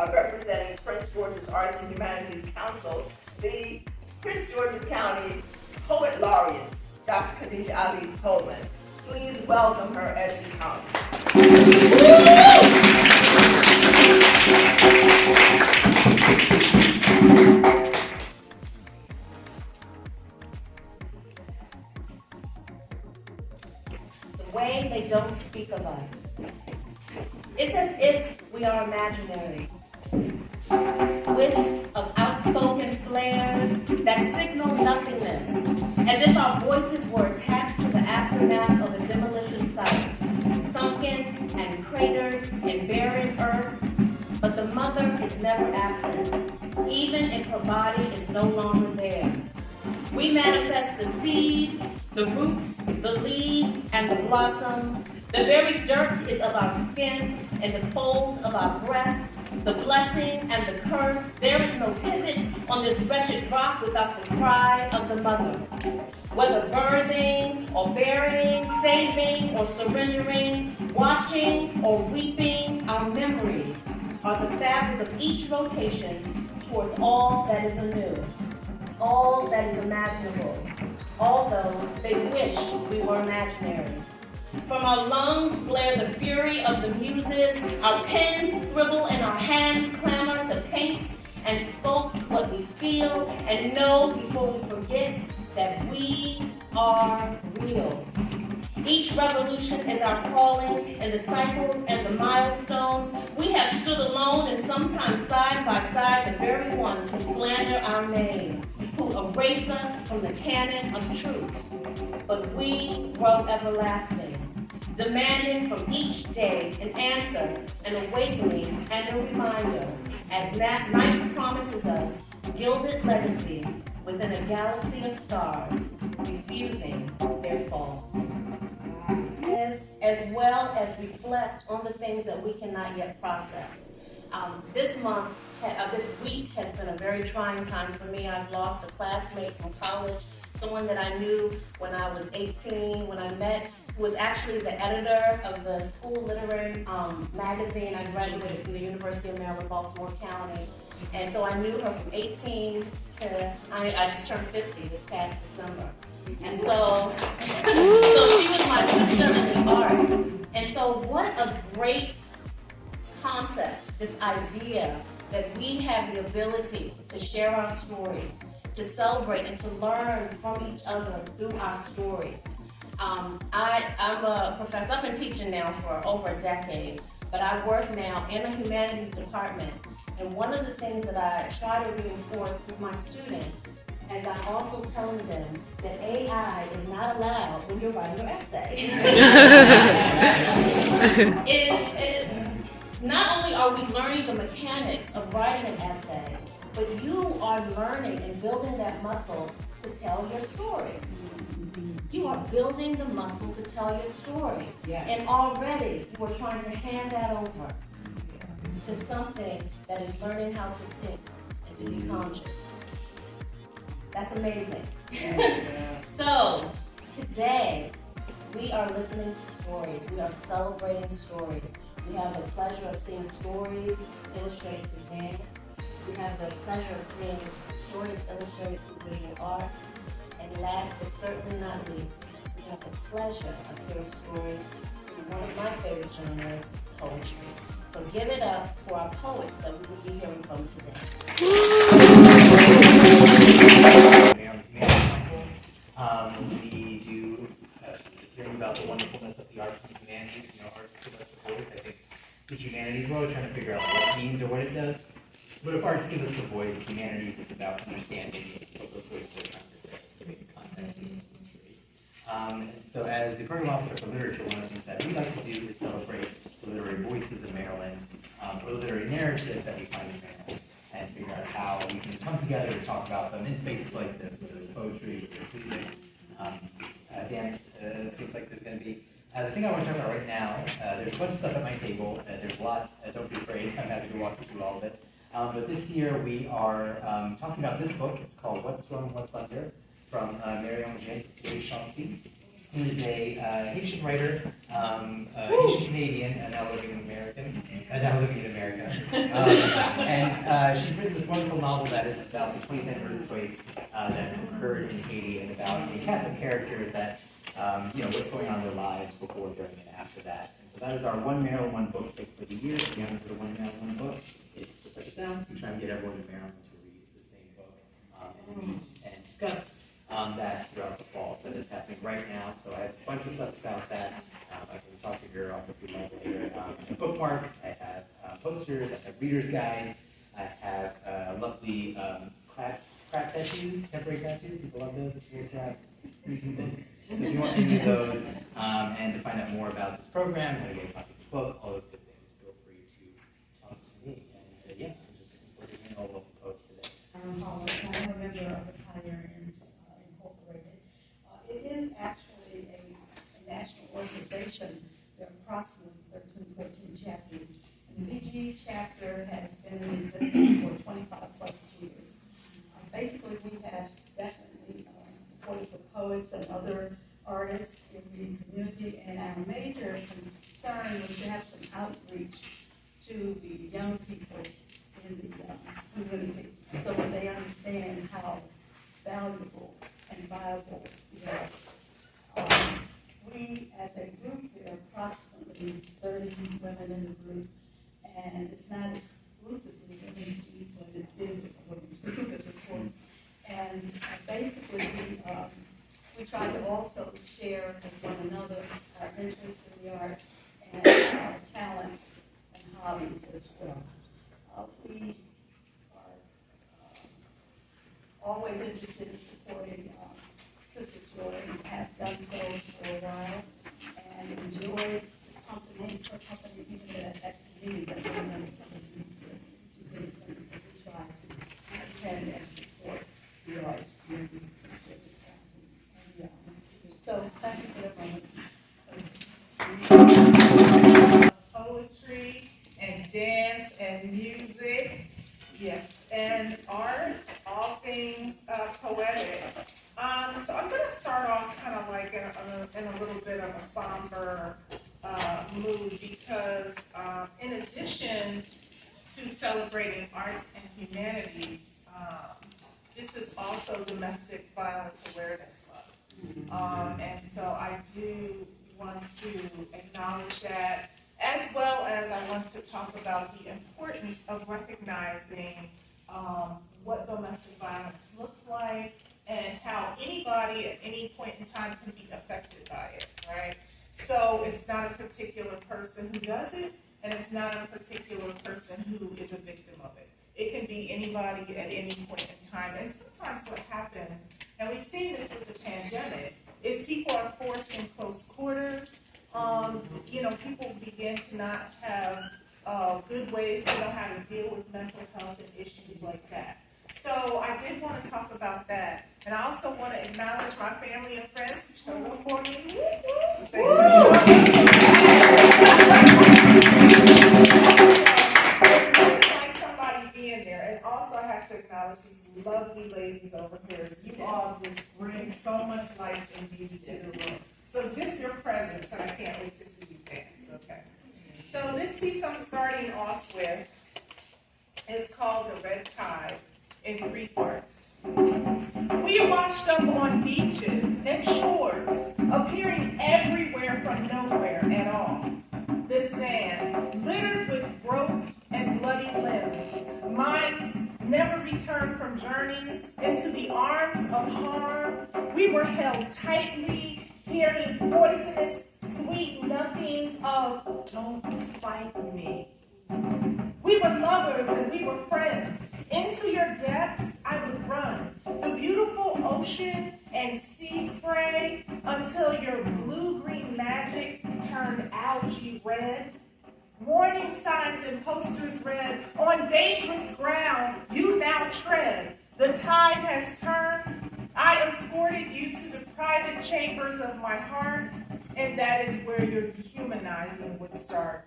representing Prince George's Arts and Humanities Council, the Prince George's County Poet Laureate, Dr. Khadijah Ali Coleman. Please welcome her as she comes. The way they don't speak of us. It's as if we are imaginary. Wisps of outspoken flares that signal nothingness, as if our voices were attached to the aftermath of a demolition site, sunken and cratered in barren earth. But the mother is never absent, even if her body is no longer there. We manifest the seed, the roots, the leaves, and the blossom. The very dirt is of our skin and the folds of our breath, the blessing and the curse. There is no pivot on this wretched rock without the cry of the mother. Whether birthing or burying, saving or surrendering, watching or weeping, our memories are the fabric of each rotation towards all that is anew, all that is imaginable, although they wish we were imaginary. From our lungs blare the fury of the muses, our pens scribble and our hands clamor to paint and sculpt what we feel and know before we forget that we are real. Each revolution is our calling, and the cycles and the milestones. We have stood alone and sometimes side by side the very ones who slander our name, who erase us from the canon of truth. But we grow everlasting, demanding from each day an answer, an awakening, and a reminder, as that night promises us gilded legacy within a galaxy of stars, refusing their fall. This, as well as reflect on the things that we cannot yet process. This week has been a very trying time for me. I've lost a classmate from college, someone that I knew when I was 18, when I met, who was actually the editor of the school literary magazine. I graduated from the University of Maryland, Baltimore County. And so I knew her from 18 to, I just turned 50 this past December. And so she was my sister in the arts. And so what a great concept, this idea that we have the ability to share our stories, to celebrate and to learn from each other through our stories. I'm a professor. I've been teaching now for over a decade, but I work now in a humanities department. And one of the things that I try to reinforce with my students, as I'm also telling them that AI is not allowed when you're writing your essay, not only are we learning the mechanics of writing an essay, but you are learning and building that muscle to tell your story. You are building the muscle to tell your story. Yeah. And already you are trying to hand that over to something that is learning how to think and to be conscious. That's amazing. Yeah. So today we are listening to stories. We are celebrating stories. We have the pleasure of seeing stories illustrated through dance. We have the pleasure of seeing stories illustrated through visual art. And last but certainly not least, we have the pleasure of hearing stories through one of my favorite genres, poetry. So give it up for our poets that we will be hearing from today. We do just hearing about the wonderfulness of the arts and humanities, arts give us the voice. I think the humanities, we're always trying to figure out what it means or what it does. But if arts give us the voice, humanities is about understanding what those voices are trying to say, giving the context and history. So as the program officer for literature, one of the things that we like to do is celebrate the literary voices in Maryland, or literary narratives that we find in Maryland, and figure out how we can come together to talk about them in spaces like this, whether it's poetry, whether it's music, dance, it seems like there's going to be. The thing I want to talk about right now, there's a bunch of stuff at my table. There's a lot. Don't be afraid. I'm happy to walk you through all of it. But this year we are talking about this book. It's called What's Wrong, What's Under, from Marion J. Chauncey. who is a Haitian writer, Haitian Canadian, and now living in America. And she's written this wonderful novel that is about the 2010 earthquake that occurred in Haiti, and about a cast of characters that, what's going on in their lives before, during, and after that. And so that is our One Maryland, One Book pick for the year. If you haven't heard of One Maryland, One Book, it's just like it sounds. We try and get everyone in Maryland to read the same book and meet and discuss that throughout the fall. So that is happening right now. So I have a bunch of stuff about that. I can talk to you also if you like later. I have bookmarks, I have posters, I have reader's guides, I have lovely craft tattoos, temporary tattoos. People love those. It's your job. So if you want any of those, and to find out more about this program, how to get a copy of the book, all those good things, feel free to talk to me. And I'm just looking forward to hearing all of the posts today. I'm a member of the Pioneers Incorporated. It is actually a national organization. There are approximately 13, 14 chapters. And the BG chapter has been in existence for 25 plus years. Basically, we have definitely supported the poets and other artists in the community, and our major concern was to have some outreach to the young people in the community so that they understand how valuable and viable the arts are. We, as a group, there are approximately 30 women in the group, and it's not exclusively women's group, but it is a women's group at this point. And basically, we try to also share with one another our interest in the arts and our talents and hobbies as well. We are always interested in supporting Sister Joy and have done so for a while, and enjoy the company, her company, even at some meetings that we're going to try to attend and support the arts in this county and beyond. So thank you for the moment. Poetry and dance and music, yes, and art, all things poetic. So I'm going to start off kind of like in a little bit of a somber mood because in addition to celebrating arts and humanities, this is also Domestic Violence Awareness Month. And so I do want to acknowledge that, as well as I want to talk about the importance of recognizing what domestic violence looks like and how anybody at any point in time can be affected by it, right? So it's not a particular person who does it, and it's not a particular person who is a victim of it. It can be anybody at any point in time. And sometimes what happens, and we've seen this with the pandemic, is people are forced in close quarters. People begin to not have good ways to know how to deal with mental health and issues like that. So I did want to talk about that. And I also want to acknowledge my family and friends who showed up for me. Thanks for showing up. It's like somebody being there. And also I have to acknowledge these lovely ladies over here. You all just bring so much life and beauty to the room. So just your presence, and I can't wait to see you dance, okay? So this piece I'm starting off with is called The Red Tide in 3 parts. We washed up on beaches and shores, appearing everywhere from nowhere at all. The sand, littered with broke and bloody limbs, minds never returned from journeys into the arms of harm. We were held tightly, hearing poisonous, sweet nothings of "don't fight me." We were lovers and we were friends. Into your depths I would run, the beautiful ocean and sea spray, until your blue-green magic turned algae red. Warning signs and posters read, on dangerous ground you now tread. The tide has turned. I escorted you to the private chambers of my heart, and that is where your dehumanizing would start.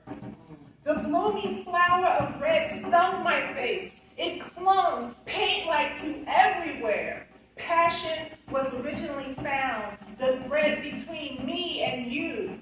The blooming flower of red stung my face. It clung paint-like to everywhere. Passion was originally found the thread between me and you.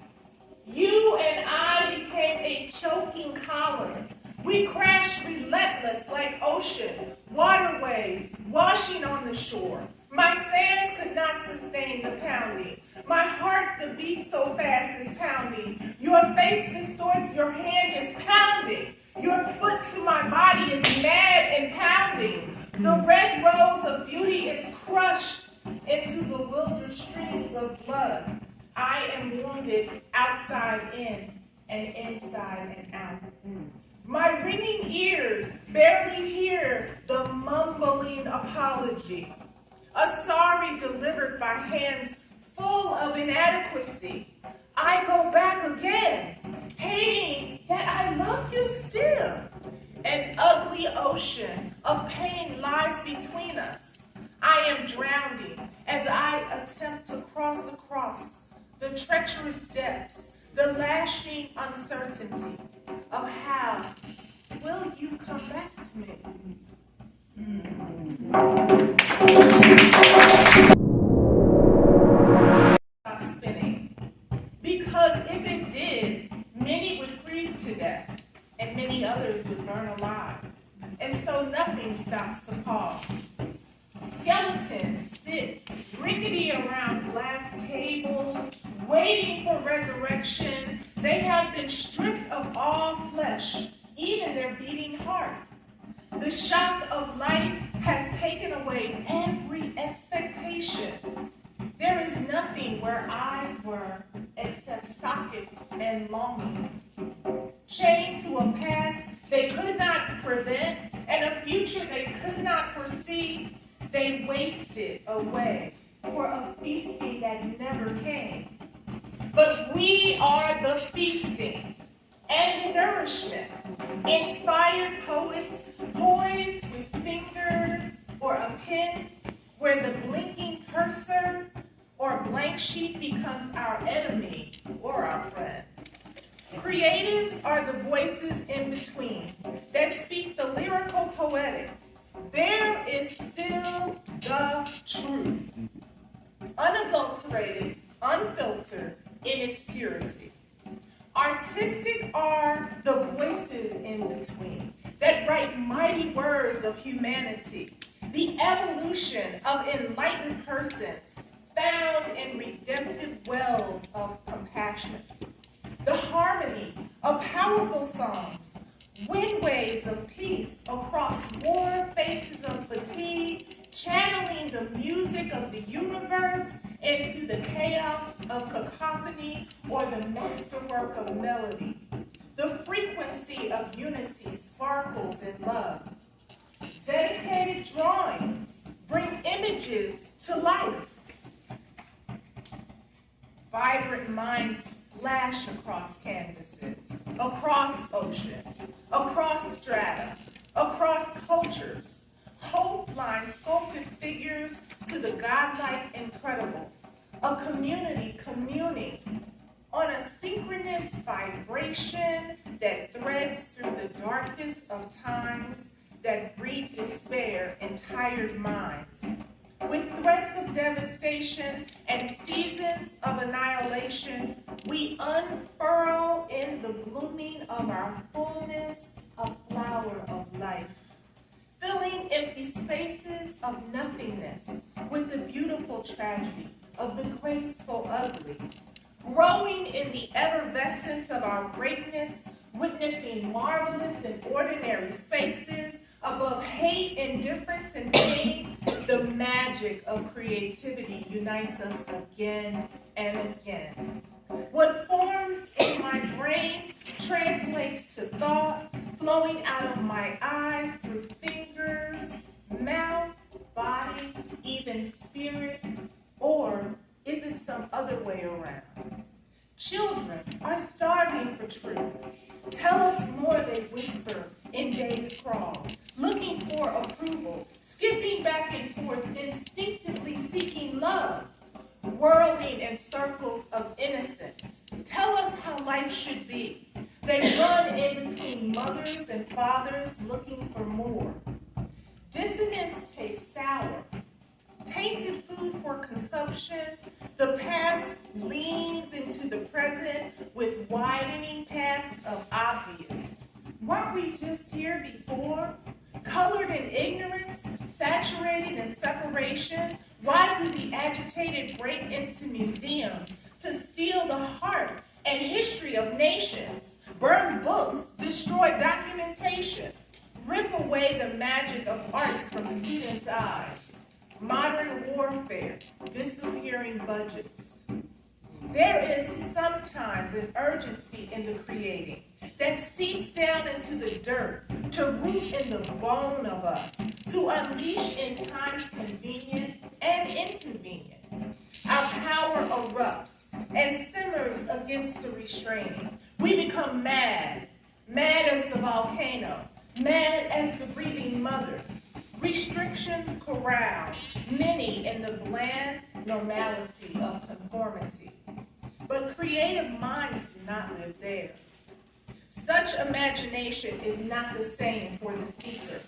You and I became a choking collar. We crashed relentless like ocean, waterways, washing on the shore. My sands could not sustain the pounding. My heart, the beat so fast, is pounding. Your face distorts, your hand is pounding. Your foot to my body is mad and pounding. The red rose of beauty is crushed into the wilder streams of blood. I am wounded outside in and inside and out. My ringing ears barely hear the mumbling apology. A sorry delivered by hands full of inadequacy. I go back again, hating that I love you still. An ugly ocean of pain lies between us. I am drowning as I attempt to cross across the treacherous depths, the lashing uncertainty of how will you come back to me? Stop spinning. Because if it did, many would freeze to death, and many others would burn alive. And so nothing stops the pause. Skeletons sit rickety around glass tables, waiting for resurrection. They have been stripped of all flesh, even their beating heart. The shock of life has taken away every expectation. There is nothing where eyes were except sockets and longing. Chained to a past they could not prevent and a future they could not foresee, they wasted away for a feasting that never came. But we are the feasting and the nourishment. Inspired poets poised with fingers or a pen where the blinking cursor or blank sheet becomes our enemy or our friend. Creatives are the voices in between that speak the lyrical poetic. There is still the truth, unadulterated, unfiltered in its purity. Artistic are the voices in between that write mighty words of humanity, the evolution of enlightened persons found in redemptive wells of compassion. The harmony of powerful songs, windways of peace across war faces of fatigue, channeling the music of the universe into the chaos of cacophony or the masterwork of melody. The frequency of unity sparkles in love. Dedicated drawings bring images to life. Vibrant minds splash across canvases, across oceans, across strata, across cultures. Hope lines sculpted figures to the godlike incredible. A community communing on a synchronous vibration that threads through the darkest of times that breed despair in tired minds. With threats of devastation and seasons of annihilation, we unfurl in the blooming of our fullness a flower of life, filling empty spaces of nothingness with the beautiful tragedy of the graceful ugly, growing in the effervescence of our greatness, witnessing marvelous and ordinary spaces above hate, indifference, and pain. The magic of creativity unites us again and again. What forms in my brain translates to thought, flowing out of my eyes through fingers, mouth, bodies, even spirit, or is it some other way around? Children are starving for truth. Tell us more, they whisper in days crawls, looking for approval, skipping back and forth, instinctively seeking love, whirling in circles of innocence. Tell us how life should be. They run in between mothers and fathers looking for more. Dissonance tastes sour. Tainted food for consumption, the widening paths of obvious. Weren't we just here before? Colored in ignorance, saturated in separation? Why do the agitated break into museums to steal the heart and history of nations, burn books, destroy documentation, rip away the magic of arts from students' eyes? Modern warfare, disappearing budgets. There is sometimes an urgency in the creating that seeps down into the dirt, to root in the bone of us, to unleash in times convenient and inconvenient. Our power erupts and simmers against the restraining. We become mad, mad as the volcano, mad as the breathing mother. Restrictions corral many in the bland normality of conformity. But creative minds do not live there. Such imagination is not the same for the seeker.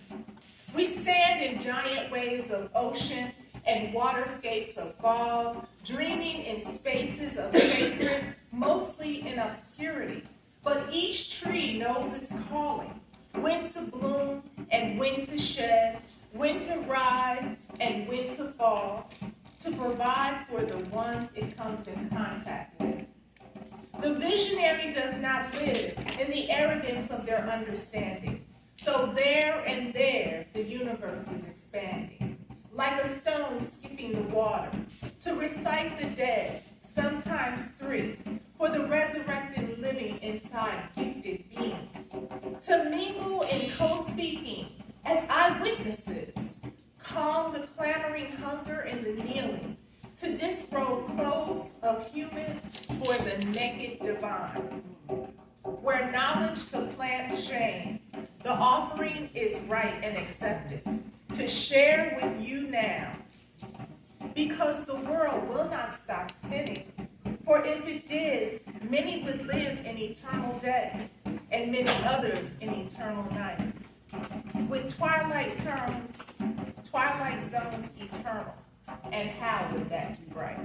We stand in giant waves of ocean and waterscapes of fog, dreaming in spaces of sacred, mostly in obscurity. But each tree knows its calling, when to bloom and when to shed, when to rise and when to fall, to provide for the ones it comes in contact with. The visionary does not live in the arrogance of their understanding. So there and there, the universe is expanding, like a stone skipping the water, to recite the dead, sometimes three, for the resurrected living inside gifted beings, to mingle in co-speaking as eyewitnesses, calm the clamoring hunger and the kneeling, to disrobe clothes of human for the naked divine. Where knowledge supplants shame, the offering is right and accepted, to share with you now, because the world will not stop spinning. For if it did, many would live in eternal day, and many others in eternal night. With twilight zones eternal, and how would that be right?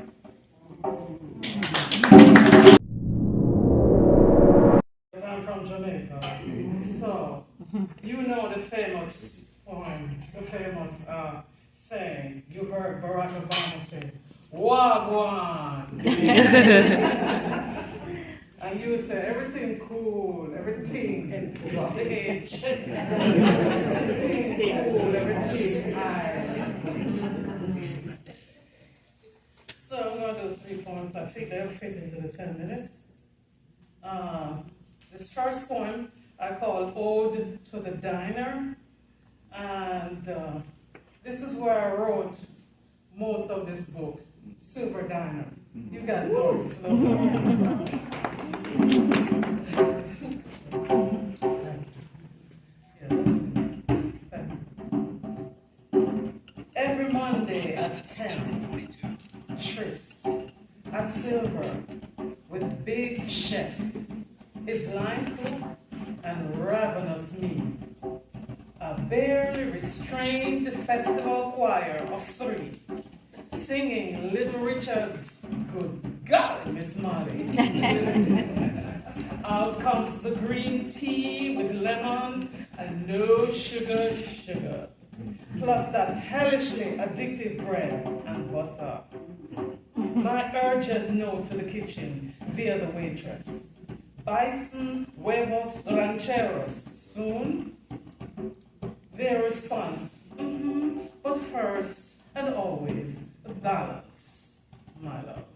I'm from Jamaica, so you know the famous poem, the famous saying. You heard Barack Obama say, "Wagwan," and you say everything cool, everything above the edge, everything cool, everything high. So I'm gonna do 3 poems. I think they'll fit into the 10 minutes. This first poem I call Ode to the Diner, and this is where I wrote most of this book, Silver Diner. You guys know this little Every Monday at 10, tryst at Silver with Big Chef. His lineful and ravenous meal. A barely restrained festival choir of 3, singing Little Richard's Good Golly, Miss Molly. Out comes the green tea with lemon and no sugar, plus that hellishly addictive bread and butter. My urgent note to the kitchen via the waitress. Bison, huevos, rancheros. Soon? Their response, but first and always, balance, my love.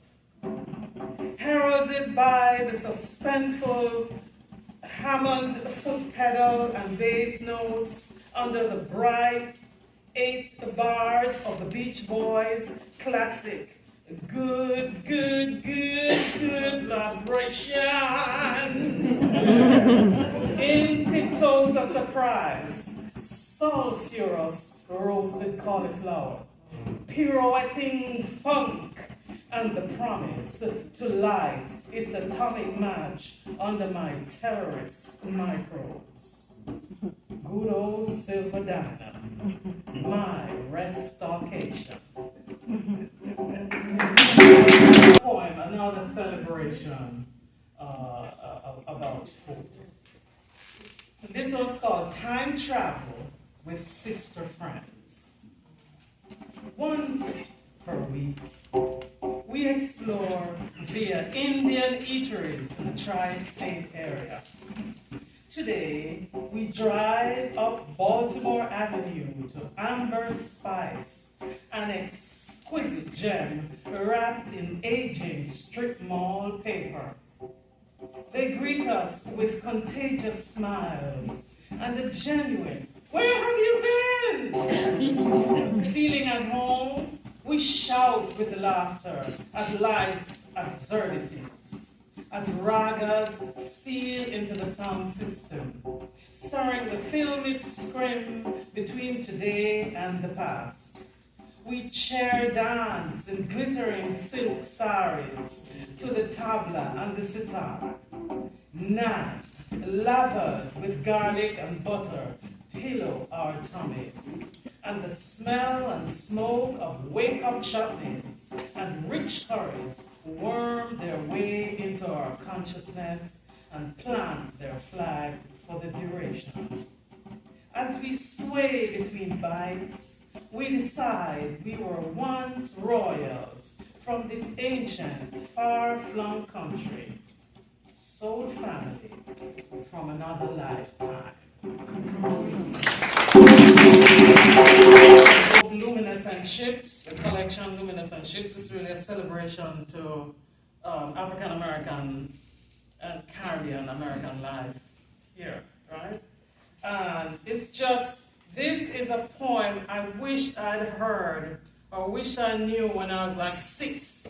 Heralded by the suspenseful Hammond foot pedal and bass notes under the bright 8 bars of the Beach Boys classic. Good vibrations. In tiptoes a surprise, sulfurous roasted cauliflower, pirouetting funk, and the promise to light its atomic match under my terrorist microbes. Good old Silver Diner, my restoration. Poem, another celebration about food. This was called Time Travel with Sister Friends. Once per week, we explore via Indian eateries in the tri-state area. Today, we drive up Baltimore Avenue to Amber Spice, an exquisite gem wrapped in aging strip mall paper. They greet us with contagious smiles and a genuine, "Where have you been?" Feeling at home, we shout with laughter at life's absurdities, as ragas seal into the sound system, stirring the filmy scrim between today and the past. We chair dance in glittering silk saris to the tabla and the sitar. Naan, lathered with garlic and butter, pillow our tummies, and the smell and smoke of wake-up chutneys and rich curries worm their way into our consciousness and plant their flag for the duration. As we sway between bites, we decide we were once royals from this ancient, far-flung country, soul family from another lifetime. Luminescent Ships, the collection Luminescent Ships, is really a celebration to African American and Caribbean American life here, right? And it's just, this is a poem I wish I'd heard or wish I knew when I was like 6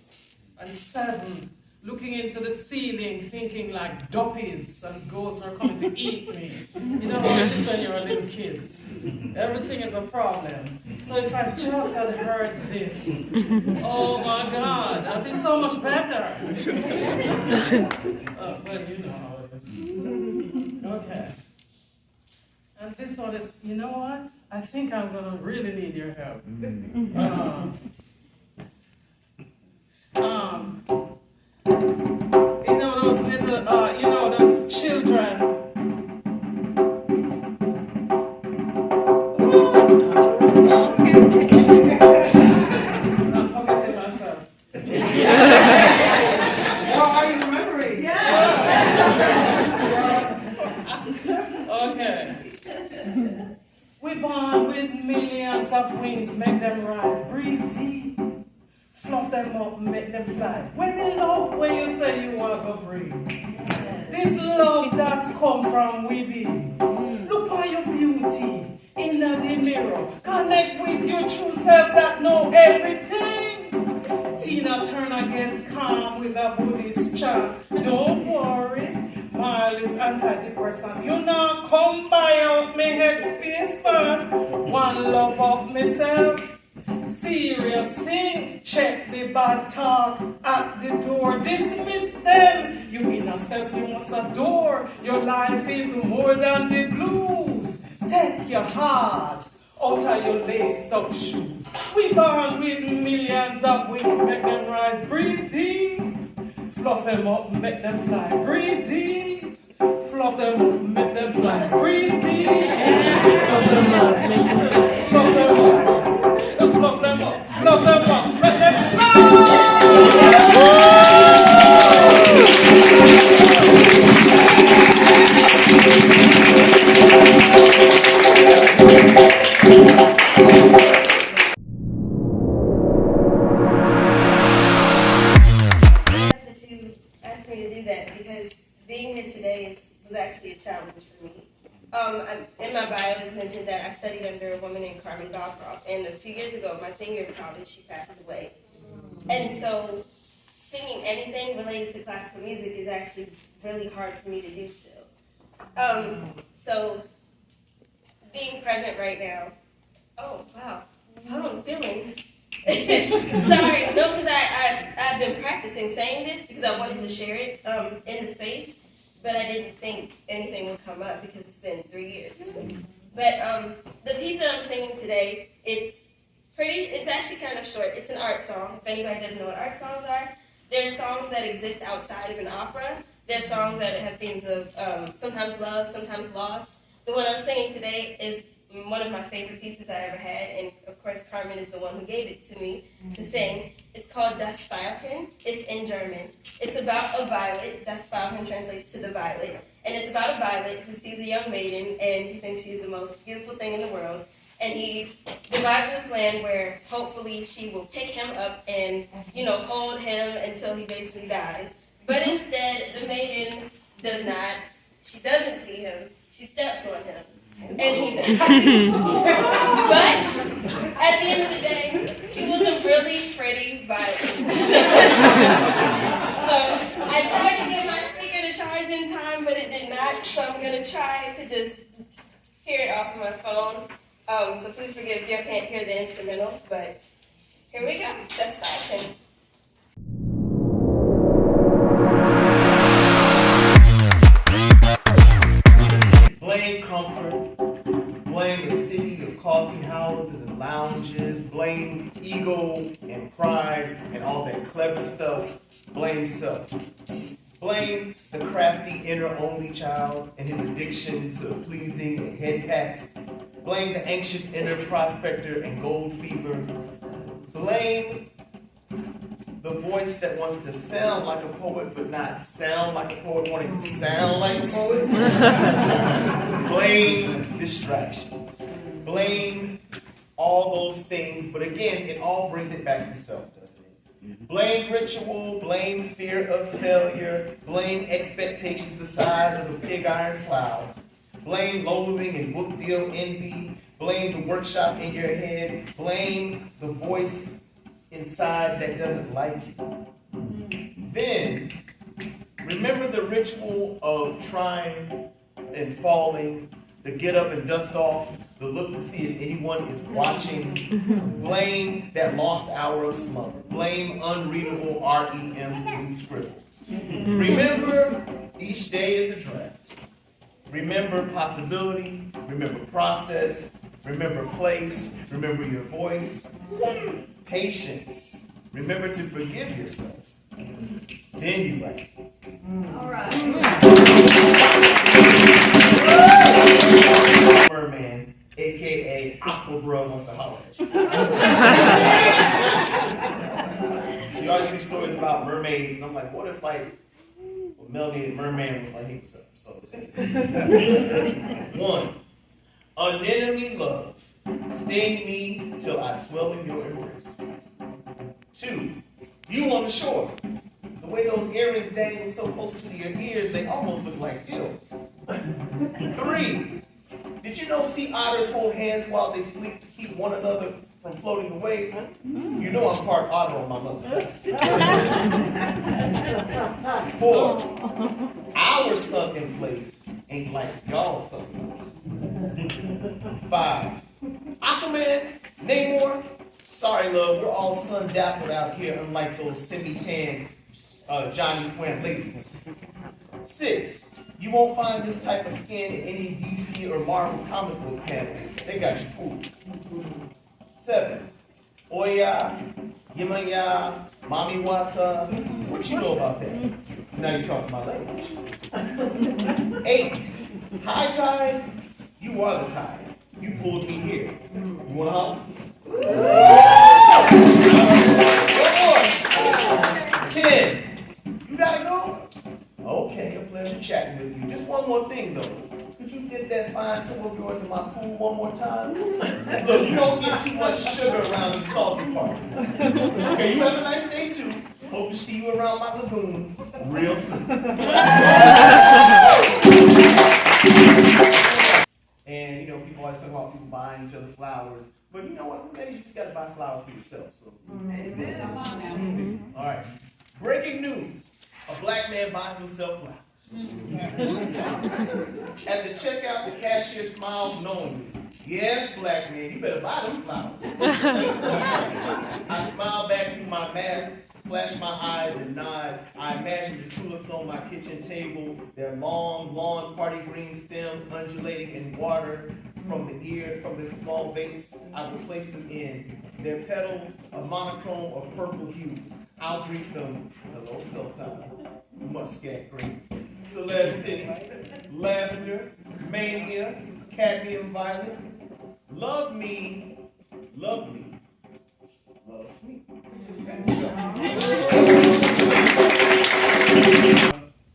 and 7, looking into the ceiling, thinking like duppies and ghosts are coming to eat me. You know how it is when you're a little kid. Everything is a problem. So if I just had heard this, oh my God, I'd be so much better. Well, you know how it is. Okay. And this one is, you know what? I think I'm going to really need your help. You know those little, those children. I'm forgetting myself. How are you remembering? Okay. We born with millions of wings, make them rise, breathe deep, fluff them up, make them fly. When they love, when you say you want to breathe, this love that come from within. Look at your beauty in the mirror. Connect with your true self that know everything. Tina Turner get calm with a Buddhist chant. Don't worry. Mild is antidepressant. You know, come by out me headspace, man. One love of myself. Serious thing. Check the bad talk at the door. Dismiss them. You inner self you must adore. Your life is more than the blues. Take your heart out of your laced up shoes. We born with millions of wings. Make them rise. Breathe deep. Fluff them up, make them fly. Breathe deep. Fluff them up, make them fly. Breathe deep. Fluff them up, make them fly. Fluff them up. Fluff them up. Fluff them up, make them fly. Being here today was actually a challenge for me. In my bio, it's mentioned that I studied under a woman named Carmen Balcroft, and a few years ago, my senior year of college, she passed away. And so, singing anything related to classical music is actually really hard for me to do still. So, being present right now, oh, wow, hold on, feelings. Sorry, no, because I've been practicing saying this because I wanted to share it in the space, but I didn't think anything would come up because it's been 3 years. But the piece that I'm singing today, it's actually kind of short. It's an art song. If anybody doesn't know what art songs are, There's songs that exist outside of an opera. There's songs that have themes of sometimes love, sometimes loss. The one I'm singing today is one of my favorite pieces I ever had, and of course Carmen is the one who gave it to me to sing. It's called Das Veilchen. It's in German. It's about a violet. Das Veilchen translates to the violet. And it's about a violet who sees a young maiden and he thinks she's the most beautiful thing in the world. And he devises a plan where hopefully she will pick him up and, hold him until he basically dies. But instead, the maiden does not. She doesn't see him. She steps on him. And he dies. But at the end of the day, he was a really pretty violet. So I tried to get my speaker to charge in time, but it did not. So I'm going to try to just hear it off of my phone. So please forgive if you can't hear the instrumental, but here we go. That's Veilchen. Blame comfort, blame the city of coffee houses and lounges, blame ego and pride and all that clever stuff, blame self. Blame the crafty inner only child and his addiction to pleasing and head pats. Blame the anxious inner prospector and gold fever. Blame the voice that wants to sound like a poet but not sound like a poet wanting to sound like a poet. Blame distractions. Blame all those things, but again, it all brings it back to self, doesn't it? Blame ritual, blame fear of failure, blame expectations the size of a pig iron plow. Blame loathing and book deal envy. Blame the workshop in your head. Blame the voice inside that doesn't like you. Then, remember the ritual of trying and falling, the get up and dust off, the look to see if anyone is watching. Blame that lost hour of slumber. Blame unreadable REM sleep scribble. Remember, each day is a draft. Remember possibility, remember process, remember place, remember your voice. Patience, remember to forgive yourself. Then you write. All right. Merman, aka Aquabro, wants to holler at you. You always hear stories about mermaids, and I'm like, what if like a melanated merman was like he was something? So 1. Anemone love, sting me till I swell in your embrace. 2. You on the shore. The way those earrings dangle so close to your ears, they almost look like gills. 3. Did you know sea otters hold hands while they sleep to keep one another from floating away? You know I'm part otter on my mother's side. 4. Our sunken place ain't like y'all's sunken place. 5. Aquaman, Namor, sorry love, we're all sun-dappled out here unlike those semi-tan Johnny Swan ladies. 6. You won't find this type of skin in any DC or Marvel comic book panel. They got you fooled. 7. Oya, Yimaya, Mami Wata. What you know about that? Now you're talking my language. 8. High tide, you are the tide. You pulled me here. You want to holler? One more. 10. You gotta go? Okay, a pleasure chatting with you. Just one more thing though. Could you get that fine toe of yours in my pool one more time? Look, you don't get too much sugar around the salty part. Okay, you have a nice day too. Hope to see you around my lagoon real soon. And people always talk about people buying each other flowers. But you know what? Some days you just gotta buy flowers for yourself. So. All right. Breaking news. A black man buys himself flowers. At the checkout, the cashier smiles knowingly. Yes, black man, you better buy them flowers. I smile back through my mask, flash my eyes and nod. I imagine the tulips on my kitchen table, their long, lawn party green stems undulating in water from the small vase I would place them in. Their petals a monochrome of purple hues. I'll greet them hello Sultan, Muscat grape, Celeb City, Lavender, Mania, Cadmium Violet. Love me, love me, love me.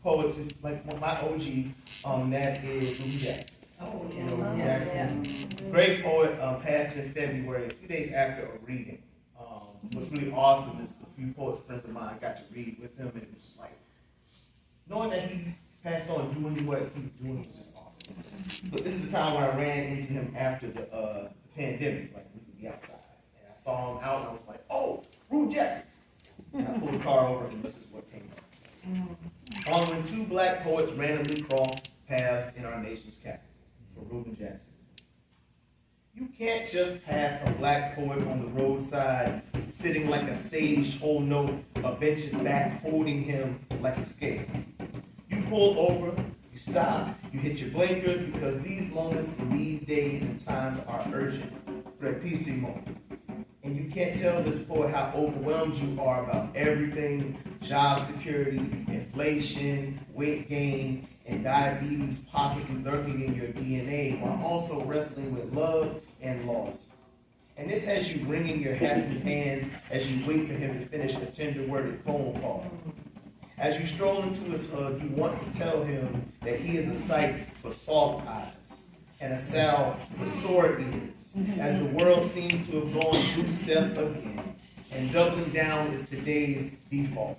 Poets like my OG, that is Ruby Jackson. Ruby Jackson. Great poet, passed in February, a few days after a reading. What's really awesome is a few poets friends of mine got to read with him, and it was just like knowing that he passed on doing what he was doing was just awesome. But this is the time when I ran into him after the pandemic, like we could be outside, and I saw him out, and I was like, "Oh, Ruby Jackson!" And I pulled the car over, and this is what came up. On when two black poets randomly crossed paths in our nation's capital, for Reuben Jackson. You can't just pass a black poet on the roadside, sitting like a sage whole note, a bench's back holding him like a scale. You pull over, you stop, you hit your blinkers, because these moments in these days and times are urgent, prestissimo. And you can't tell this poet how overwhelmed you are about everything: job security, inflation, weight gain, and diabetes possibly lurking in your DNA, while also wrestling with love and loss. And this has you wringing your hassled hands as you wait for him to finish a tender-worded phone call. As you stroll into his hug, you want to tell him that he is a sight for soft eyes and a salve for sore ears, as the world seems to have gone two-step again, and doubling down is today's default.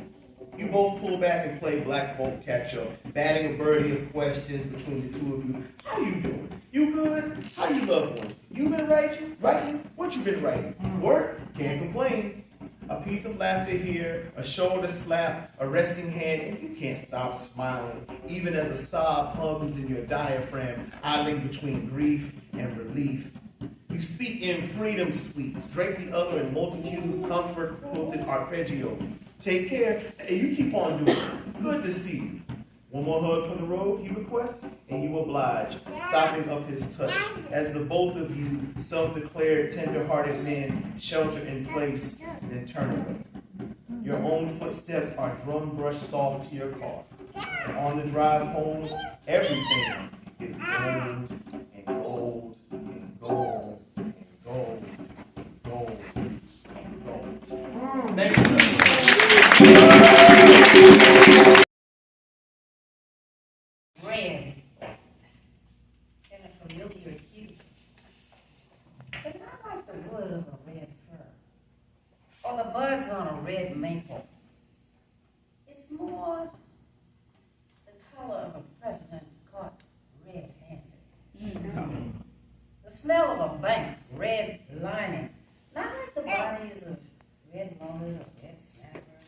You both pull back and play black folk catch-up, batting a birdie of questions between the two of you. How you doing? You good? How you loved one? You been writing? What you been writing? Work? Can't complain. A piece of laughter here, a shoulder slap, a resting hand, and you can't stop smiling, even as a sob hums in your diaphragm, idling between grief and relief. You speak in freedom suites, drape the other in multitude comfort-quilted arpeggios. Take care, and you keep on doing it. Good to see you. One more hug from the road, he requests, and you oblige, sopping up his touch, as the both of you, self-declared tender-hearted men, shelter in place, then turn away. Your own footsteps are drum-brush soft to your car, and on the drive home, everything is gold and gold and gold and gold and gold and gold. Thank you. Red, and a familiar hue. But not like the wood of a red fir, or the buds on a red maple. It's more the color of a president caught red-handed. The smell of a bank, red lining, not like the bodies of red walnut or red snapper,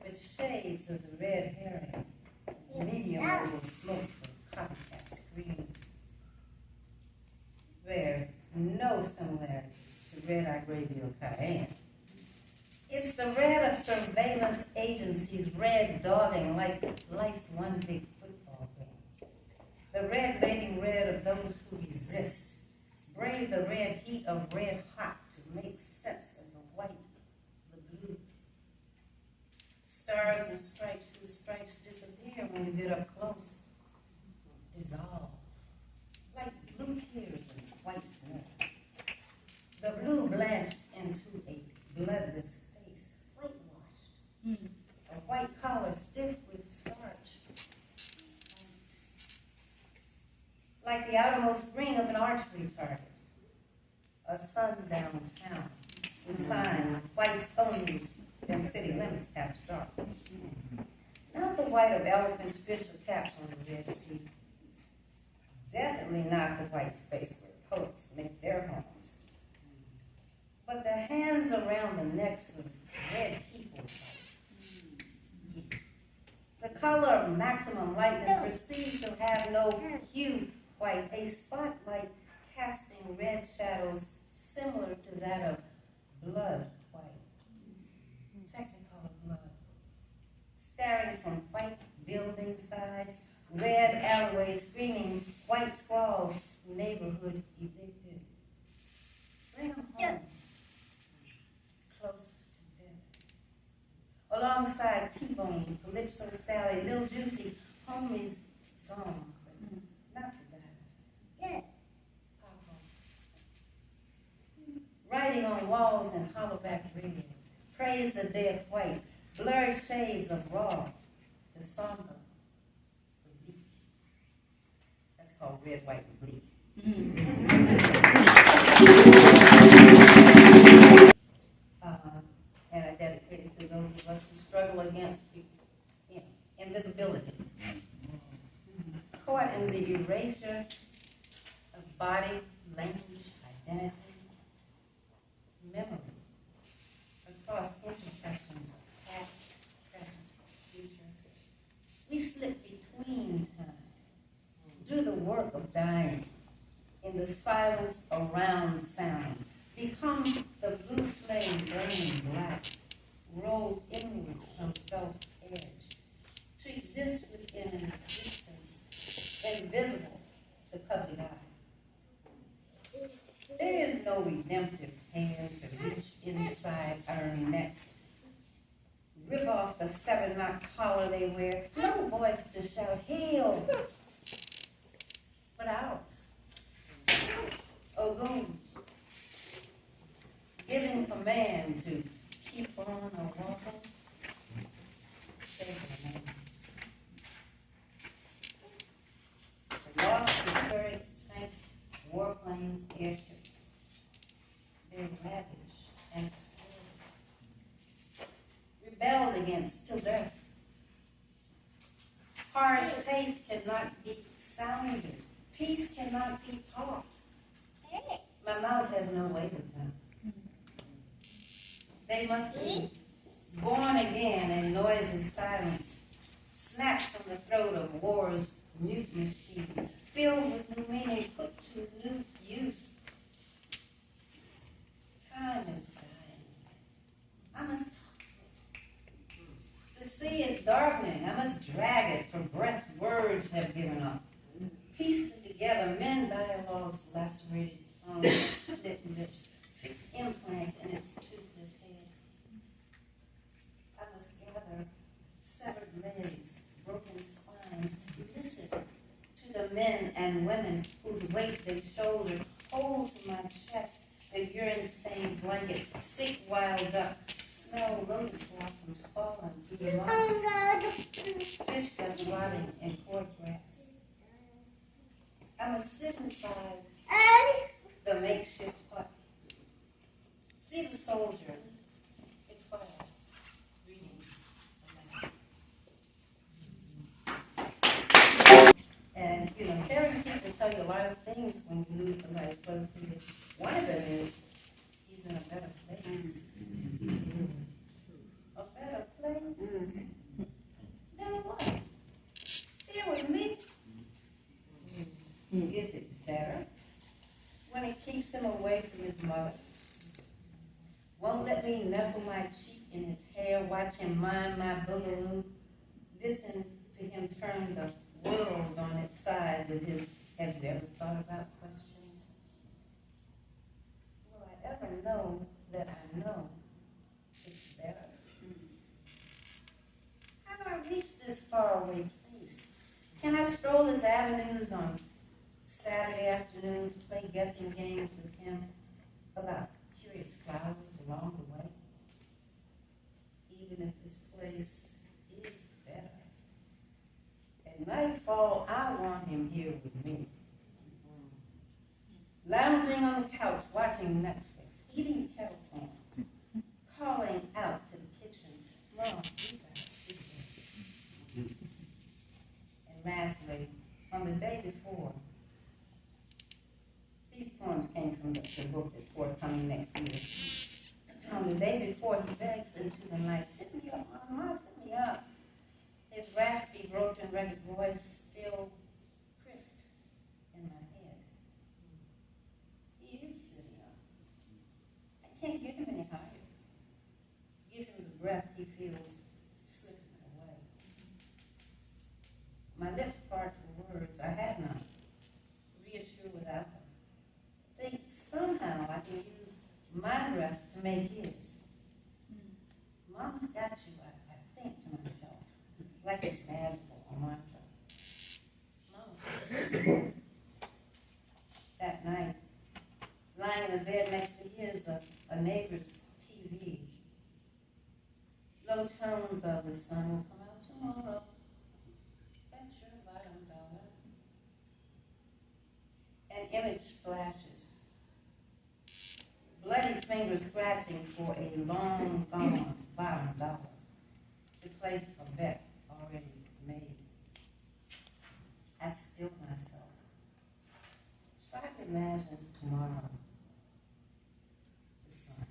with shades of the red herring. Medium oval smoke from cotton-cap screens. Bears no similarity to red-eye gravy or cayenne. It's the red of surveillance agencies, red dogging like life's one big football game. The red making red of those who resist, brave the red heat of red hot to make sense of the white, the blue. Stars and stripes whose stripes disappear when you get up close, dissolve, like blue tears and white snow. The blue blanched into a bloodless face, whitewashed, a white collar stiff with starch, like the outermost green of an archery target, a sundown town with signs, whites only, then city limits after dark. Not the white of elephants, fish, or caps on the Red Sea. Definitely not the white space where poets make their homes. But the hands around the necks of red people. The color of maximum lightness perceived to have no hue white, a spotlight casting red shadows similar to that of blood white. Technicolor blood. Staring from white building sides, red alleyways screaming white scrawls, neighborhood evicted. Bring them home. Close to death. Chips or Sally, Lil Juicy, homies gone, but not forgotten. Yeah. Writing on walls and hollowback radio, praise the dead white, blurred shades of raw, the somber, the bleak. That's called red, white, and bleak. And I dedicate it to those of us who struggle against invisibility. Caught in the erasure of body, language, identity, memory, across intersections of past, present, future. We slip between time, do the work of dying in the silence around sound, become the blue flame burning black, rolled inward from self's edge, to exist within an existence invisible to public eye. There is no redemptive hand to reach inside our necks, rip off the 7-knot collar they wear, no voice to shout, "Hail!" but ours. Ogoons, giving command to keep on a walking, save the names. The lost turrets, tanks, warplanes, airships, they're ravaged and still rebelled against till death. Horror's taste cannot be sounded. Peace cannot be taught. My mouth has no way with them. They must be born again in noisy silence, snatched from the throat of war's mute machine, filled with new meaning, put to new use. Time is dying. I must talk to it. The sea is darkening. I must drag it, for breath's words have given up. Piece them together, mend dialogue's lacerated tongue, split lips, fix implants in its toothless head. I must gather severed legs, broken spines, listen to the men and women whose weight they shoulder, hold to my chest the urine-stained blanket, sick wild duck, smell lotus blossoms falling through the mosses, fish guts rotting in cord grass. I must sit inside the makeshift hut, see the soldier in twilight reading the map. And, caring people tell you a lot of things when you lose somebody close to you. One of them is, he's in a better place. A better place? Then what? There with me. Is it better when it keeps him away from his mother? Won't let me nestle my cheek in his hair, watch him mind my boogaloo, listen to him turn the world on its side with his, have you ever thought about questions? Will I ever know that I know it's better? How do I reach this faraway place? Can I stroll his avenues on Saturday afternoons, play guessing games with him about curious flowers along the way? Even if this place is better. At nightfall, I want him here with me. Lounging on the couch, watching Netflix, eating kettle corn, calling out to the kitchen, "Mom, we gotta see this." And lastly, on the day before, these poems came from the book that's forthcoming next year. On the day before, he begs into the night, "Sit me up, Mama, sit me up." His raspy, broken, rugged voice still crisp in my head. He is sitting up. I can't get him any higher. Give him the breath he feels slipping away. My lips part for words I had none. Reassure without them. Think somehow I can use my breath to make his. Mama's got you, I think to myself, like it's magical on my job. That night, lying in the bed next to his, a neighbor's TV. Low tones of the sun will come out tomorrow. That's your bottom dollar. An image flashes. Bloody fingers scratching for a long gone bottom dollar to place a bet already made. I still myself. Try to imagine tomorrow. The sun.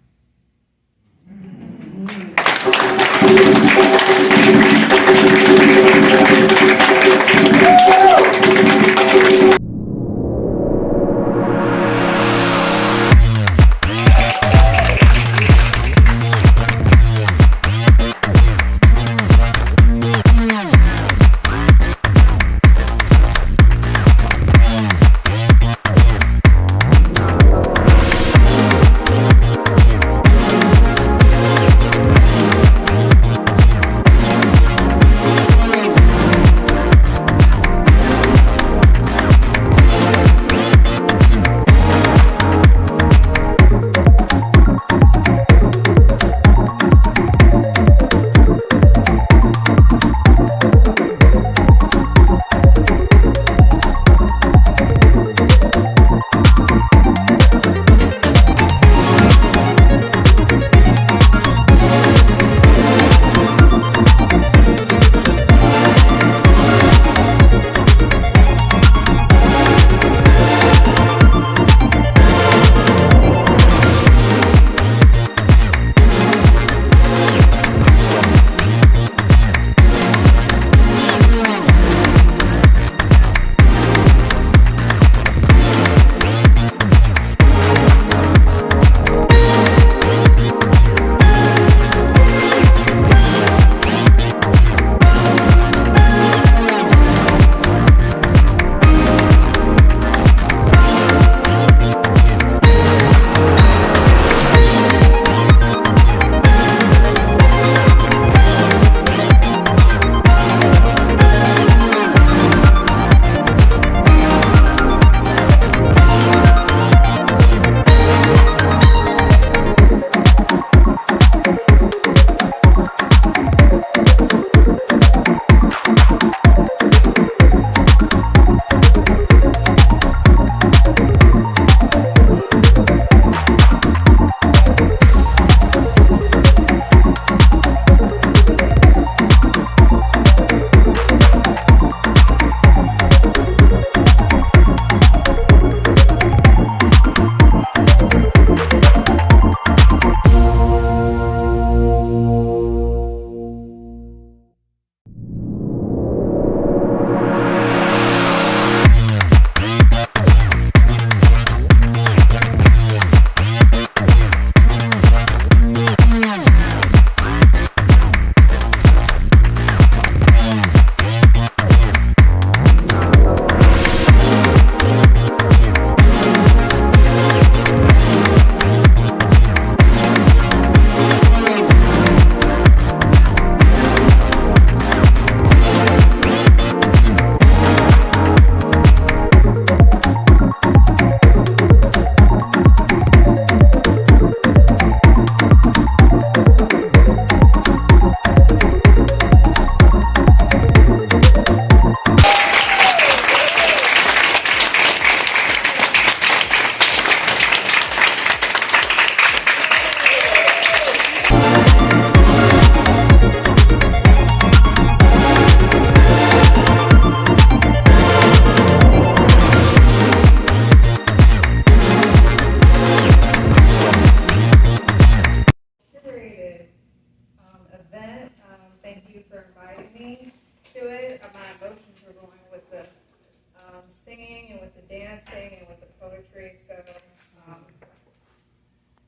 singing and with the dancing and with the poetry, so,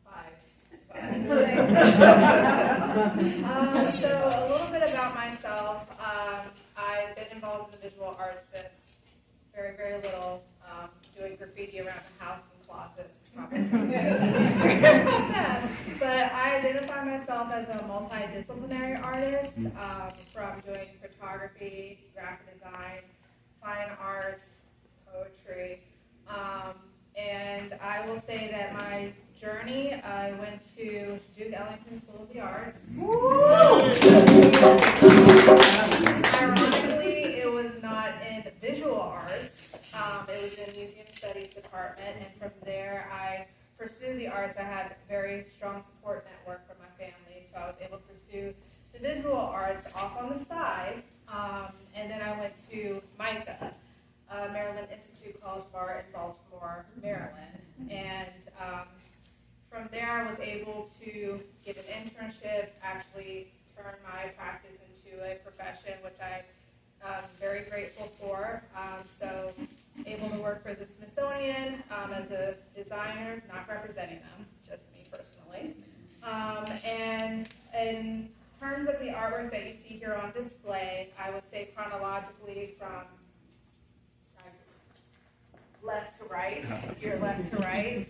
vibes. So a little bit about myself. I've been involved in the visual arts since very, very little, doing graffiti around the house and closet. Sorry about that. But I identify myself as a multidisciplinary artist, from doing photography, graphic design, fine arts, poetry. And I will say that my journey, I went to Duke Ellington School of the Arts. Ironically, it was not in visual arts. It was in museum studies department, and from there I pursued the arts. I had a very strong support network from my family, so I was able to pursue the visual arts off on the side. And then I went to MICA, Maryland Institute College of Art in Baltimore, Maryland. And from there I was able to get an internship, actually turn my practice into a profession, which I'm very grateful for. So able to work for the Smithsonian as a designer, not representing them, just me personally. And in terms of the artwork that you see here on display, I would say chronologically from left to right, here left to right.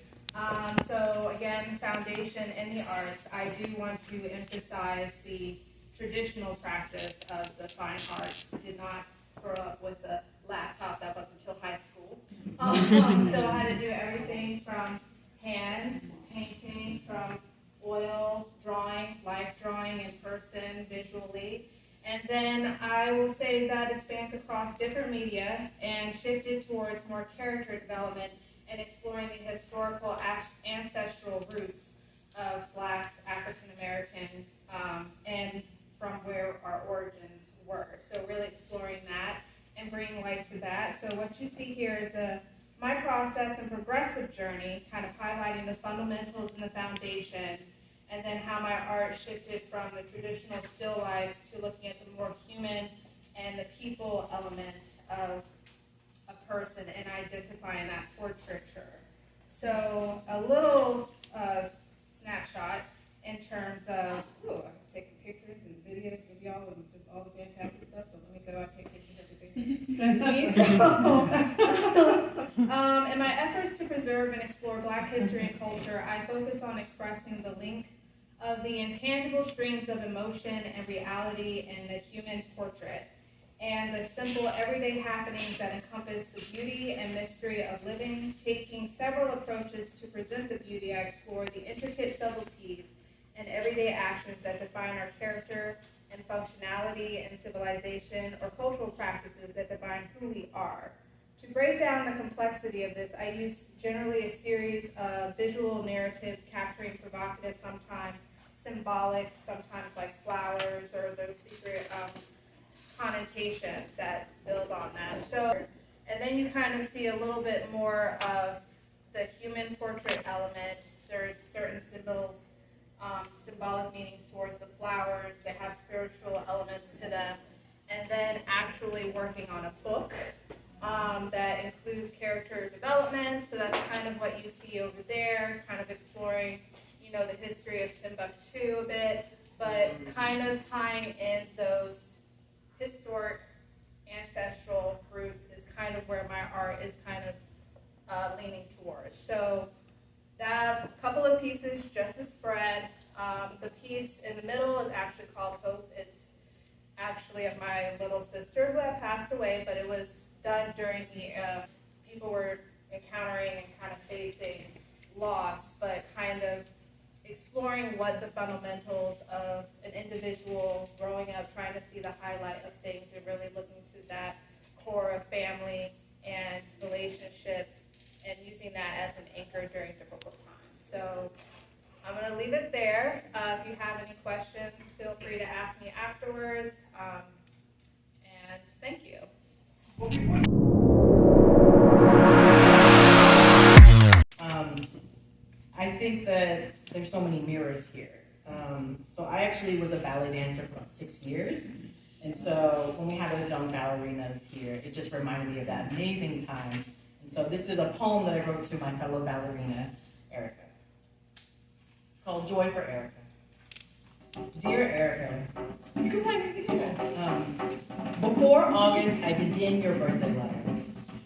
So again, foundation in the arts. I do want to emphasize the traditional practice of the fine arts. Did not grow up with the laptop, that was until high school. So I had to do everything from hand painting, from oil drawing, life drawing in person, visually. And then I will say that it spans across different media and shifted towards more character development and exploring the historical ancestral roots of Blacks, African American, and from where our origins were. So really exploring that and bringing light to that. So what you see here is my process and progressive journey, kind of highlighting the fundamentals and the foundations, and then how my art shifted from the traditional still lifes to looking at the more human and the people element of a person and identifying that portraiture. So a little snapshot in terms of, I'm taking pictures and videos of y'all and just all the fantastic stuff, so let me go out and take pictures of everything. In my efforts to preserve and explore Black history and culture, I focus on expressing the link of the intangible streams of emotion and reality in the human portrait, and the simple everyday happenings that encompass the beauty and mystery of living. Taking several approaches to present the beauty, I explore the intricate subtleties and everyday actions that define our character and functionality and civilization, or cultural practices that define who we are. To break down the complexity of this, I use generally a series of visual narratives capturing provocative, sometimes symbolic, sometimes like flowers or those secret connotations that build on that. So, and then you kind of see a little bit more of the human portrait element. There's certain symbols, symbolic meanings towards the flowers. They have spiritual elements to them. And then actually working on a book that includes character development. So that's kind of what you see over there, kind of exploring, the history of Timbuktu a bit, but kind of tying in those historic ancestral roots is kind of where my art is kind of leaning towards. So that couple of pieces, just a spread. The piece in the middle is actually called Hope. It's actually of my little sister who had passed away, but it was done during the people were encountering and kind of facing loss, but kind of exploring what the fundamentals of an individual growing up, trying to see the highlight of things and really looking to that core of family and relationships and using that as an anchor during difficult times. So I'm going to leave it there. If you have any questions, feel free to ask me afterwards. And thank you. I think that there's so many mirrors here. So I actually was a ballet dancer for about 6 years. And so when we had those young ballerinas here, it just reminded me of that amazing time. And so this is a poem that I wrote to my fellow ballerina, Erica, called Joy for Erica. Dear Erica, you can play music here. Before August, I begin your birthday letter.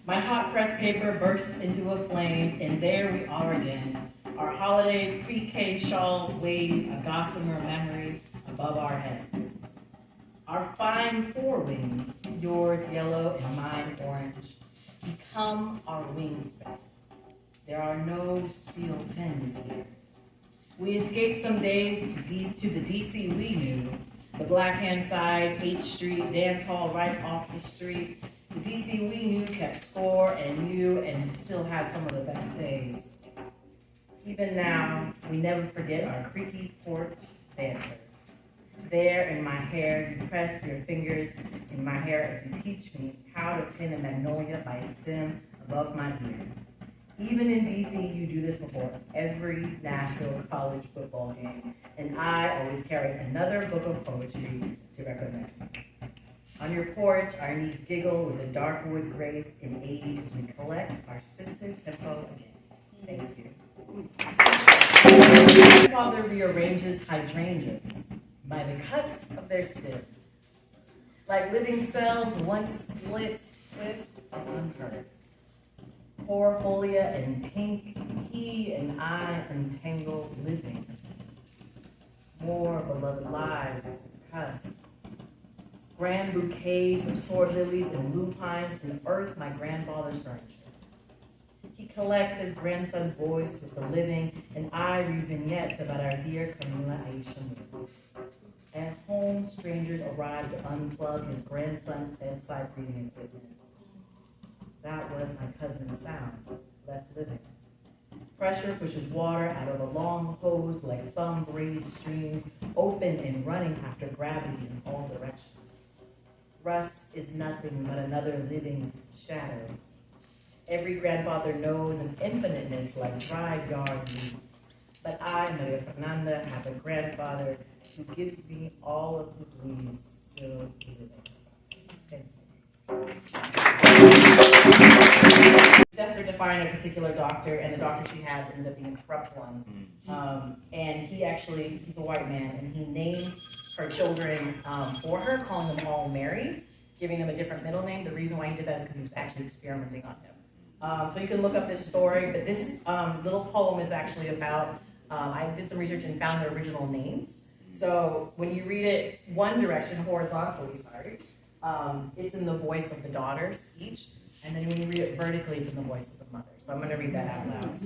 My hot press paper bursts into a flame, and there we are again. Our holiday pre-K shawls wave a gossamer memory above our heads. Our fine forewings, yours yellow and mine orange, become our wing space. There are no steel pens here. We escaped some days to the DC we knew, the Blackhand Side, H Street, dance hall right off the street. The DC we knew kept score and knew, and it still has some of the best days. Even now, we never forget our creaky porch banter. There in my hair, you press your fingers in my hair as you teach me how to pin a magnolia by its stem above my ear. Even in DC, you do this before every Nashville college football game, and I always carry another book of poetry to recommend. On your porch, our knees giggle with a dark wood grace in age as we collect our sister tempo again. Thank you. My father rearranges hydrangeas by the cuts of their stem. Like living cells once split, swift, and unheard. Porphyria and pink, he and I untangled living. More beloved lives cusp. Grand bouquets of sword lilies and lupines and earth my grandfather's furniture. He collects his grandson's voice with the living, and I read vignettes about our dear Camila Aisha. At home, strangers arrive to unplug his grandson's bedside reading equipment. That was my cousin's sound, left living. Pressure pushes water out of a long hose like some braided streams, open and running after gravity in all directions. Rust is nothing but another living shadow. Every grandfather knows an infiniteness like dried yard leaves. But I, Maria Fernanda, have a grandfather who gives me all of his leaves still living. Thank you. Desperate to find a particular doctor, and the doctor she had ended up being a corrupt one. And he's a white man, and he named her children for her, calling them all Mary, giving them a different middle name. The reason why he did that is because he was actually experimenting on him. So you can look up this story, but this little poem is actually about, I did some research and found the original names. So when you read it one direction, horizontally, it's in the voice of the daughters each. And then when you read it vertically, it's in the voice of the mother. So I'm going to read that out loud.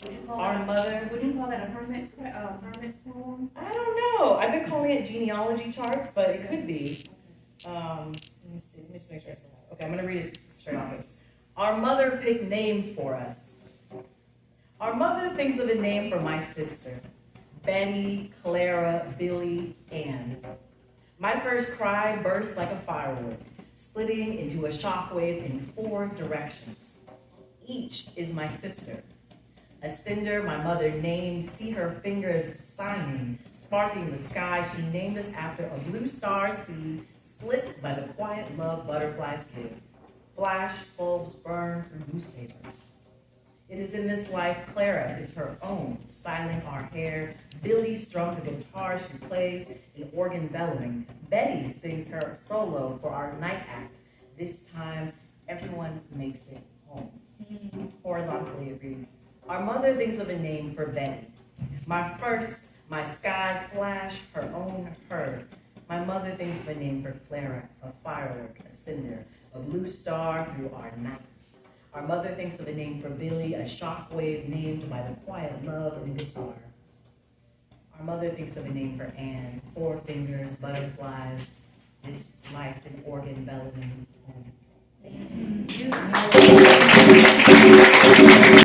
Would you call that a hermit poem? I don't know. I've been calling it genealogy charts, but it could be. Let me see. Let me just make sure I still have it. Okay, I'm going to read it straight off this. Our mother picked names for us. Our mother thinks of a name for my sister. Betty, Clara, Billy, Ann. My first cry burst like a firework, splitting into a shockwave in 4 directions. Each is my sister. A cinder my mother named, see her fingers signing, sparkling the sky. She named us after a blue star sea, split by the quiet love butterflies give. Flash bulbs burn through newspapers. It is in this life Clara is her own, styling our hair. Billy strums a guitar she plays, an organ bellowing. Betty sings her solo for our night act. This time, everyone makes it home. Horizontally it reads, our mother thinks of a name for Betty. My first, my sky flash, her own, her. My mother thinks of a name for Clara, a firework, a cinder, a blue star through our night. Our mother thinks of a name for Billy, a shockwave named by the quiet love in the guitar. Our mother thinks of a name for Anne, 4 fingers, butterflies, this life an organ bellowing home.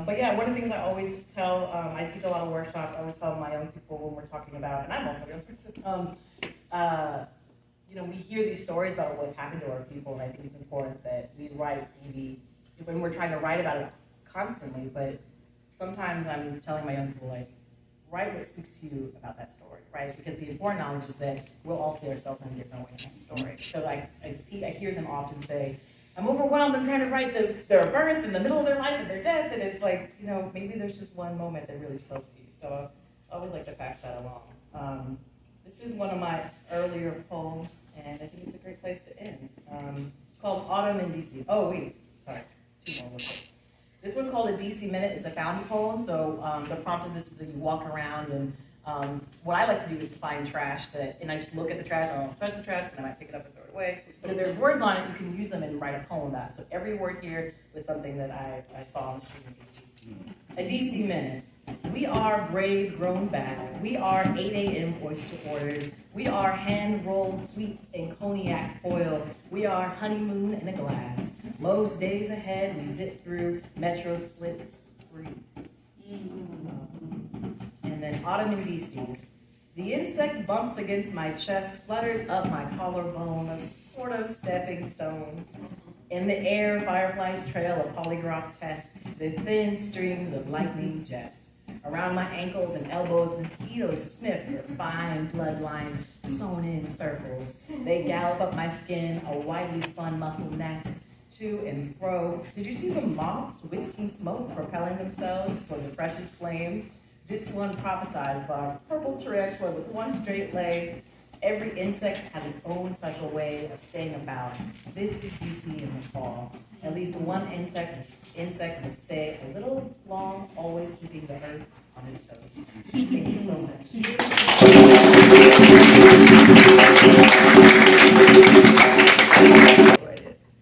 But yeah, one of the things I always tell, I teach a lot of workshops, I always tell my young people when we're talking about, and I'm also a young person, we hear these stories about what's happened to our people, and I think it's important that we write maybe, when we're trying to write about it constantly, but sometimes I'm telling my young people, write what speaks to you about that story, right? Because the important knowledge is that we'll all see ourselves in a different way in that story. So I hear them often say, I'm overwhelmed, I'm trying to write their birth in the middle of their life and their death, and it's maybe there's just one moment that really spoke to you. So I always like to pass that along. This is one of my earlier poems, and I think it's a great place to end. Called Autumn in DC. Oh, wait, sorry, two more. This one's called a DC Minute. It's a fountain poem, so the prompt of this is that you walk around, and what I like to do is to find trash, and I just look at the trash, I don't touch the trash, but I might pick it up and throw it away. But if there's words on it, you can use them and write a poem about it. So every word here was something that I saw on the street in DC. A DC Minute. We are braids grown back. We are 8 a.m. oyster orders. We are hand-rolled sweets in cognac foil. We are honeymoon in a glass. Most days ahead, we zip through metro slits free. And then autumn in DC. The insect bumps against my chest, flutters up my collarbone, a sort of stepping stone. In the air, fireflies trail a polygraph test, the thin strings of lightning jest. Around my ankles and elbows, mosquitoes sniff their fine bloodlines sewn in circles. They gallop up my skin, a widely spun muscle nest, to and fro. Did you see the moths whisking smoke, propelling themselves toward the precious flame? This one prophesies about a purple tarantula with one straight leg. Every insect has its own special way of staying about. This is DC in the fall. At least one insect will stay a little long, always keeping the earth on its toes. Thank you so much.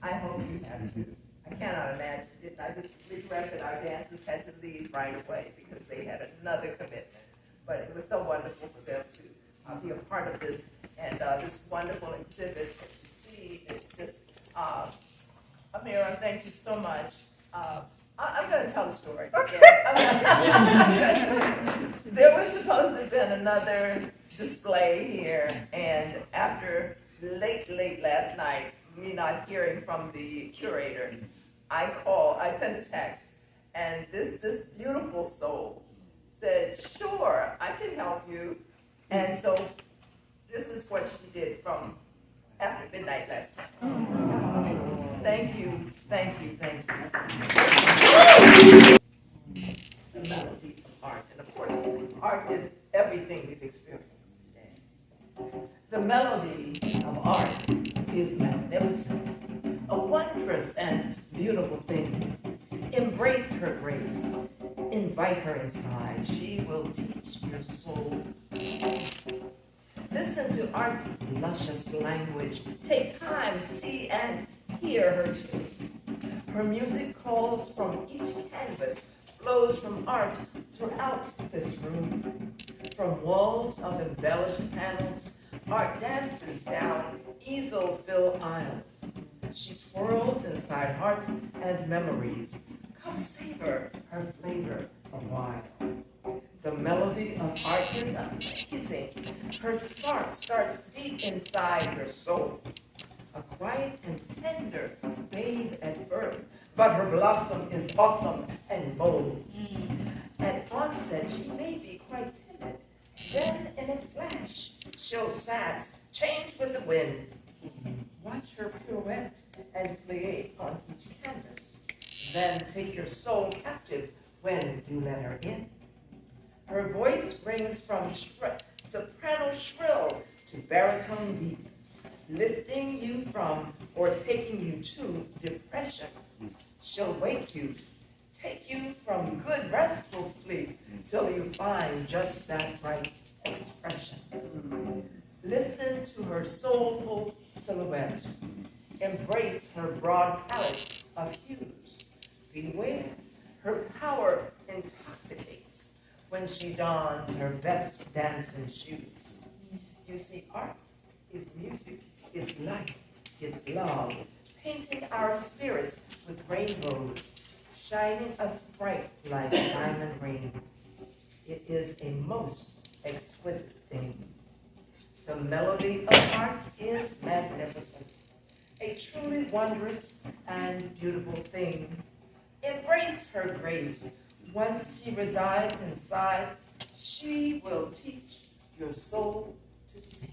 I hope you have too. I cannot imagine it. I just regret that our dancers had to leave right away because they had another commitment. But it was so wonderful for them to be a part of this, and this wonderful exhibit that you see is just, Amira, thank you so much. I'm going to tell a story. Okay. There was supposed to have been another display here, and after late last night, me not hearing from the curator, I sent a text, and this beautiful soul said, sure, I can help you. And so this is what she did from after midnight last night. Thank you. The melody of art. And of course, art is everything we've experienced today. The melody of art is magnificent, a wondrous and beautiful thing. Embrace her grace. Invite her inside. She will teach your soul. Listen to art's luscious language. Take time, see and hear her tune. Her music calls from each canvas, flows from art throughout this room. From walls of embellished panels, art dances down easel-filled aisles. She twirls inside hearts and memories. Come savor her flavor a while. The melody of art is amazing. Her spark starts deep inside your soul. A quiet and tender babe at birth, but her blossom is awesome and bold. At onset, she may be quite timid. Then, in a flash, she'll sass, change with the wind. Watch her pirouette and plie on each canvas. Then take your soul captive when you let her in. Her voice rings from soprano shrill to baritone deep, lifting you from or taking you to depression. She'll wake you, take you from good restful sleep till you find just that right expression. Listen to her soulful silhouette. Embrace her broad palette of hues. Beware, her power intoxicates when she dons her best dancing shoes. You see, art is music, is life, is love, painting our spirits with rainbows, shining us bright like diamond rings. It is a most exquisite thing. The melody of art is magnificent, a truly wondrous and beautiful thing. Embrace her grace. Once she resides inside, she will teach your soul to sing.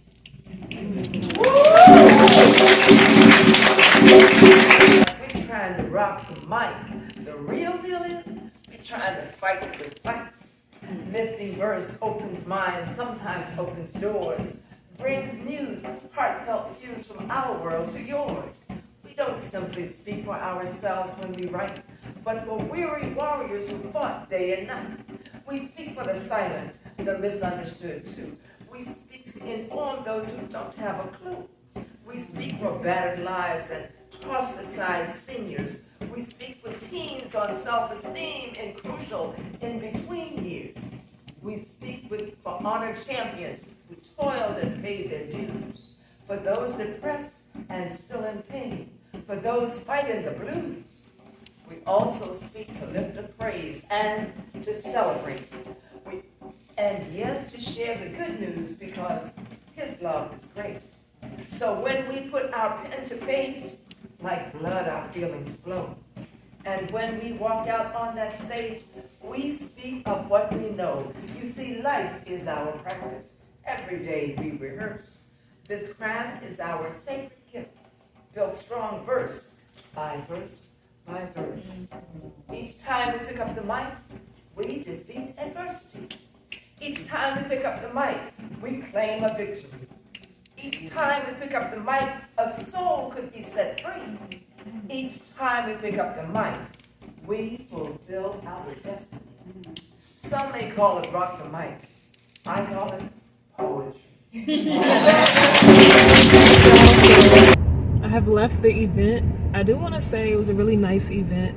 We're trying to rock the mic. The real deal is we're trying to fight the fight. Lifting verse opens minds, sometimes opens doors. brings news, heartfelt views from our world to yours. We don't simply speak for ourselves when we write, but for weary warriors who fought day and night. We speak for the silent, the misunderstood too. We speak to inform those who don't have a clue. We speak for battered lives and tossed aside seniors. We speak for teens on self-esteem in crucial in-between years. We speak for honored champions who toiled and paid their dues, for those depressed and still in pain, for those fighting the blues. We also speak to lift a praise and to celebrate. And yes, to share the good news because His love is great. So when we put our pen to page, like blood our feelings flow. And when we walk out on that stage, we speak of what we know. You see, life is our practice. Every day we rehearse. This craft is our sacred gift, built strong verse by verse by verse. Each time we pick up the mic, we defeat adversity. Each time we pick up the mic, we claim a victory. Each time we pick up the mic, a soul could be set free. Each time we pick up the mic, we fulfill our destiny. Some may call it rock the mic. I call it poetry. I have left the event. I do want to say it was a really nice event.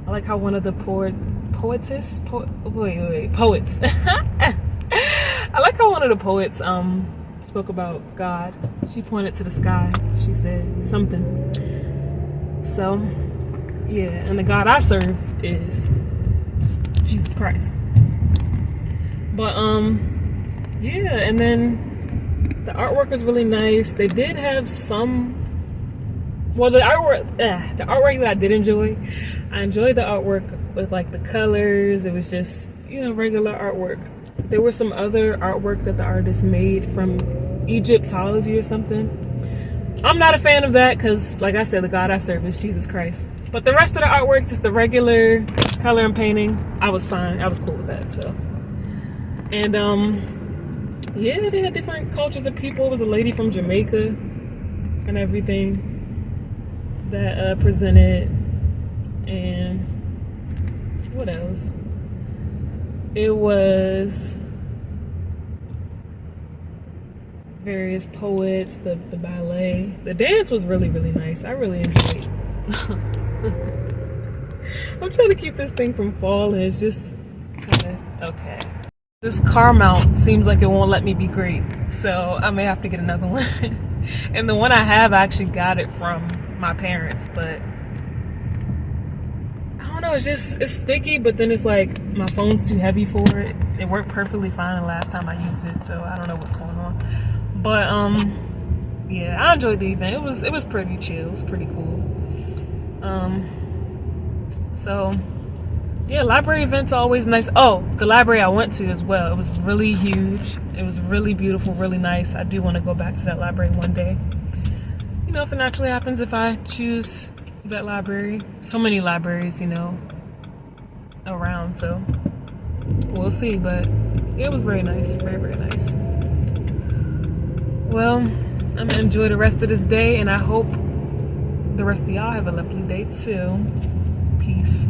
I like how one of the poets. I like how one of the poets spoke about God. She pointed to the sky. She said something. So, yeah, and the God I serve is Jesus Christ. But yeah, and then the artwork was really nice. They did have some. Well, the artwork that I did enjoy, I enjoyed the artwork with like the colors. It was just, regular artwork. There was some other artwork that the artist made from Egyptology or something. I'm not a fan of that because, like I said, the God I serve is Jesus Christ. But the rest of the artwork, just the regular color and painting, I was fine. I was cool with that. So, and yeah, they had different cultures of people. It was a lady from Jamaica and everything that presented, and what else? It was various poets, the ballet. The dance was really, really nice. I really enjoyed it. I'm trying to keep this thing from falling. It's just kind of okay. This car mount seems like it won't let me be great, so I may have to get another one. And the one I have, I actually got it from my parents, but I don't know, it's sticky, but then it's like my phone's too heavy for it. It worked perfectly fine the last time I used it, so I don't know what's going on. But yeah, I enjoyed the event. It was pretty chill. It was pretty cool. So yeah, library events are always nice. Oh, the library I went to as well. It was really huge. It was really beautiful, really nice. I do want to go back to that library one day. If it naturally happens, if I choose that library. So many libraries, around, so we'll see. But it was very nice, very, very nice. Well, I'm gonna enjoy the rest of this day, and I hope the rest of y'all have a lovely day too. Peace.